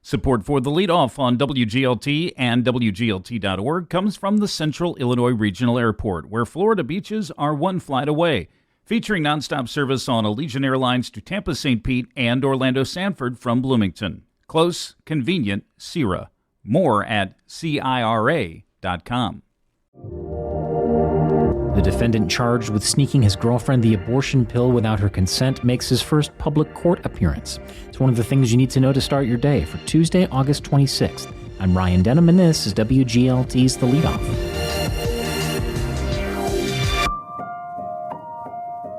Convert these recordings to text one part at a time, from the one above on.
Support for the Leadoff on WGLT and WGLT.org comes from the Central Illinois Regional Airport, where Florida beaches are one flight away. Featuring nonstop service on Allegiant Airlines to Tampa, St. Pete, and Orlando Sanford from Bloomington. Close, convenient, CIRA. More at CIRA.com. The defendant charged with sneaking his girlfriend the abortion pill without her consent makes his first public court appearance. It's one of the things you need to know to start your day for Tuesday, August 26th. I'm Ryan Denham, and this is WGLT's The Leadoff.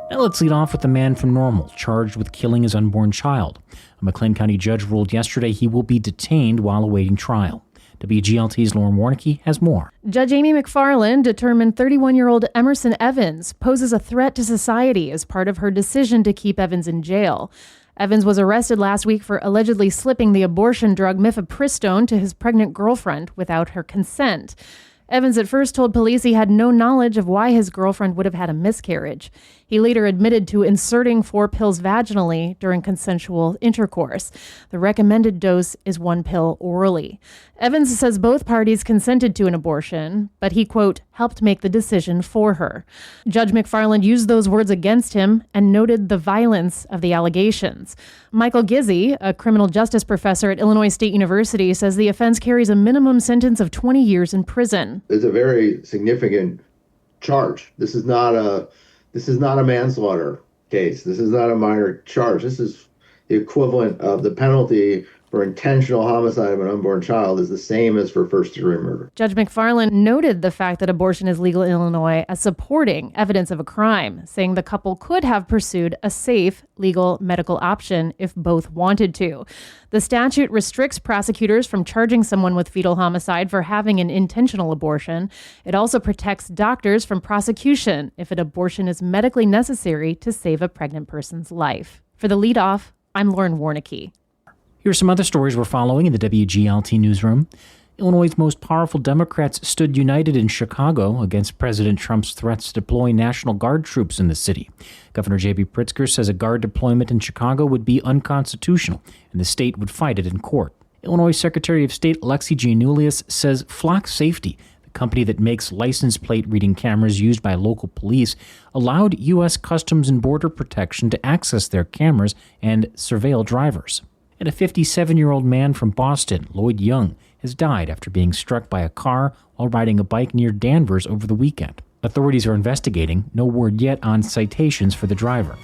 Now let's lead off with the man from Normal, charged with killing his unborn child. A McLean County judge ruled yesterday he will be detained while awaiting trial. WGLT's Lauren Warnicki has more. Judge Amy McFarland determined 31-year-old Emerson Evans poses a threat to society as part of her decision to keep Evans in jail. Evans was arrested last week for allegedly slipping the abortion drug mifepristone to his pregnant girlfriend without her consent. Evans at first told police he had no knowledge of why his girlfriend would have had a miscarriage. He later admitted to inserting 4 pills vaginally during consensual intercourse. The recommended dose is 1 pill orally. Evans says both parties consented to an abortion, but he, quote, helped make the decision for her. Judge McFarland used those words against him and noted the violence of the allegations. Michael Gizzi, a criminal justice professor at Illinois State University, says the offense carries a minimum sentence of 20 years in prison. It's a very significant charge. This is not a manslaughter case. This is not a minor charge. This is the equivalent of the penalty for intentional homicide of an unborn child is the same as for first-degree murder. Judge McFarland noted the fact that abortion is legal in Illinois as supporting evidence of a crime, saying the couple could have pursued a safe, legal medical option if both wanted to. The statute restricts prosecutors from charging someone with fetal homicide for having an intentional abortion. It also protects doctors from prosecution if an abortion is medically necessary to save a pregnant person's life. For The Leadoff, I'm Lauren Warnicki. Here are some other stories we're following in the WGLT newsroom. Illinois' most powerful Democrats stood united in Chicago against President Trump's threats to deploy National Guard troops in the city. Governor J.B. Pritzker says a Guard deployment in Chicago would be unconstitutional, and the state would fight it in court. Illinois Secretary of State Alexi Giannoulias says Flock Safety, the company that makes license plate reading cameras used by local police, allowed U.S. Customs and Border Protection to access their cameras and surveil drivers. And a 57-year-old man from Boston, Lloyd Young, has died after being struck by a car while riding a bike near Danvers over the weekend. Authorities are investigating. No word yet on citations for the driver.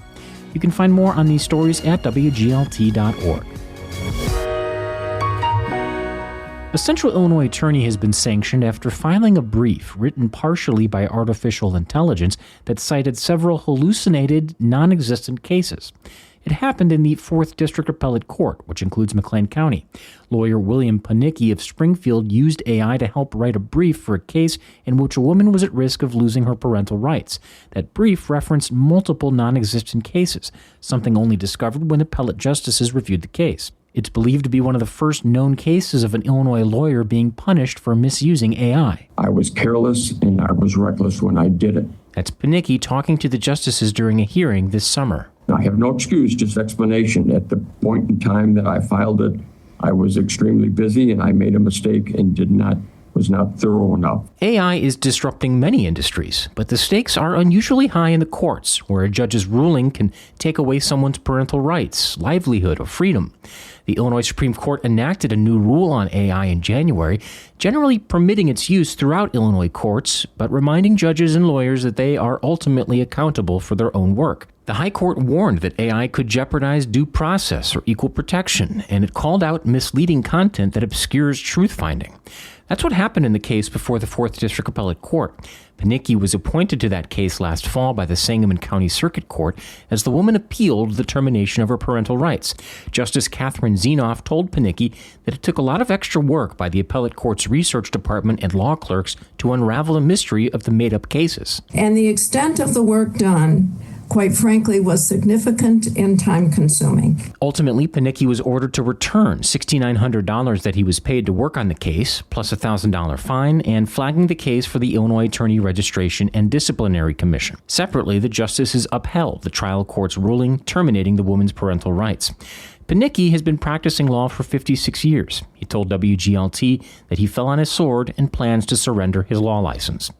You can find more on these stories at WGLT.org. A Central Illinois attorney has been sanctioned after filing a brief written partially by artificial intelligence that cited several hallucinated, non-existent cases. It happened in the 4th District Appellate Court, which includes McLean County. Lawyer William Panicki of Springfield used AI to help write a brief for a case in which a woman was at risk of losing her parental rights. That brief referenced multiple non-existent cases, something only discovered when appellate justices reviewed the case. It's believed to be one of the first known cases of an Illinois lawyer being punished for misusing AI. I was careless and I was reckless when I did it. That's Panicki talking to the justices during a hearing this summer. I have no excuse, just explanation. At the point in time that I filed it, I was extremely busy and I made a mistake and was not thorough enough. AI is disrupting many industries, but the stakes are unusually high in the courts, where a judge's ruling can take away someone's parental rights, livelihood, or freedom. The Illinois Supreme Court enacted a new rule on AI in January, generally permitting its use throughout Illinois courts, but reminding judges and lawyers that they are ultimately accountable for their own work. The High Court warned that AI could jeopardize due process or equal protection, and it called out misleading content that obscures truth-finding. That's what happened in the case before the 4th District Appellate Court. Panicki was appointed to that case last fall by the Sangamon County Circuit Court as the woman appealed the termination of her parental rights. Justice Catherine Zenoff told Panicki that it took a lot of extra work by the appellate court's research department and law clerks to unravel the mystery of the made-up cases. And the extent of the work done, quite frankly, was significant and time-consuming. Ultimately, Panicki was ordered to return $6,900 that he was paid to work on the case, plus a $1,000 fine, and flagging the case for the Illinois Attorney Registration and Disciplinary Commission. Separately, the justices upheld the trial court's ruling terminating the woman's parental rights. Panicki has been practicing law for 56 years. He told WGLT that he fell on his sword and plans to surrender his law license.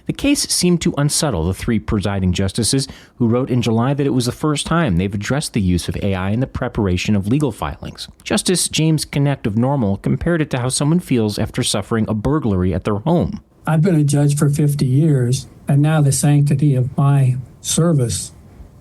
The case seemed to unsettle the 3 presiding justices who wrote in July that it was the first time they've addressed the use of AI in the preparation of legal filings. Justice James Kinect of Normal compared it to how someone feels after suffering a burglary at their home. I've been a judge for 50 years, and now the sanctity of my service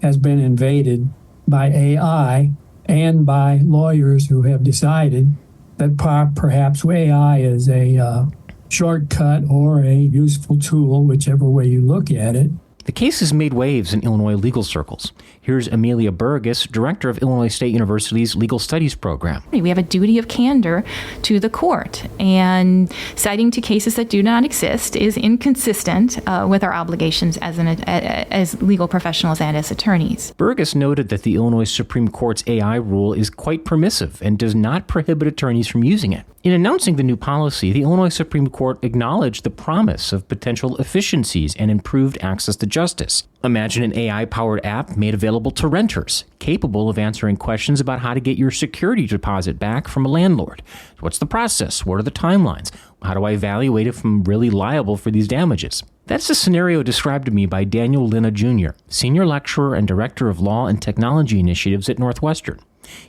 has been invaded by AI and by lawyers who have decided that perhaps AI is a shortcut or a useful tool, whichever way you look at it. The case has made waves in Illinois legal circles. Here's Amelia Burgess, director of Illinois State University's Legal Studies program. We have a duty of candor to the court, and citing to cases that do not exist is inconsistent with our obligations as legal professionals and as attorneys. Burgess noted that the Illinois Supreme Court's AI rule is quite permissive and does not prohibit attorneys from using it. In announcing the new policy, the Illinois Supreme Court acknowledged the promise of potential efficiencies and improved access to justice. Imagine an AI-powered app made available to renters, capable of answering questions about how to get your security deposit back from a landlord. What's the process? What are the timelines? How do I evaluate if I'm really liable for these damages? That's the scenario described to me by Daniel Linna Jr., senior lecturer and director of law and technology initiatives at Northwestern.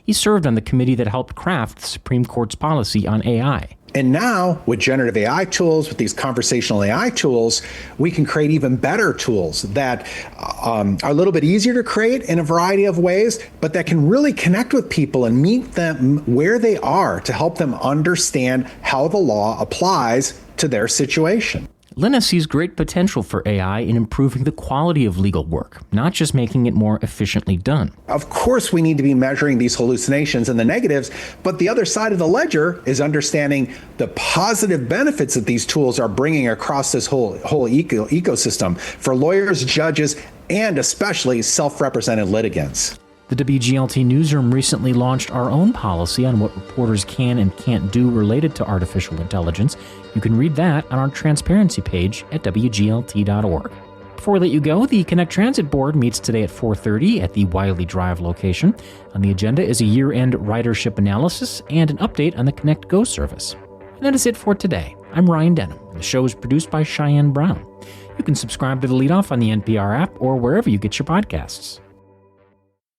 He served on the committee that helped craft the Supreme Court's policy on AI. And now, with generative AI tools, with these conversational AI tools, we can create even better tools that are a little bit easier to create in a variety of ways, but that can really connect with people and meet them where they are to help them understand how the law applies to their situation. Linna sees great potential for AI in improving the quality of legal work, not just making it more efficiently done. Of course, we need to be measuring these hallucinations and the negatives, but the other side of the ledger is understanding the positive benefits that these tools are bringing across this whole ecosystem for lawyers, judges, and especially self-represented litigants. The WGLT newsroom recently launched our own policy on what reporters can and can't do related to artificial intelligence. You can read that on our transparency page at WGLT.org. Before we let you go, the Connect Transit Board meets today at 4:30 at the Wiley Drive location. On the agenda is a year-end ridership analysis and an update on the Connect Go service. And that is it for today. I'm Ryan Denham, and the show is produced by Cheyenne Brown. You can subscribe to the Leadoff on the NPR app or wherever you get your podcasts.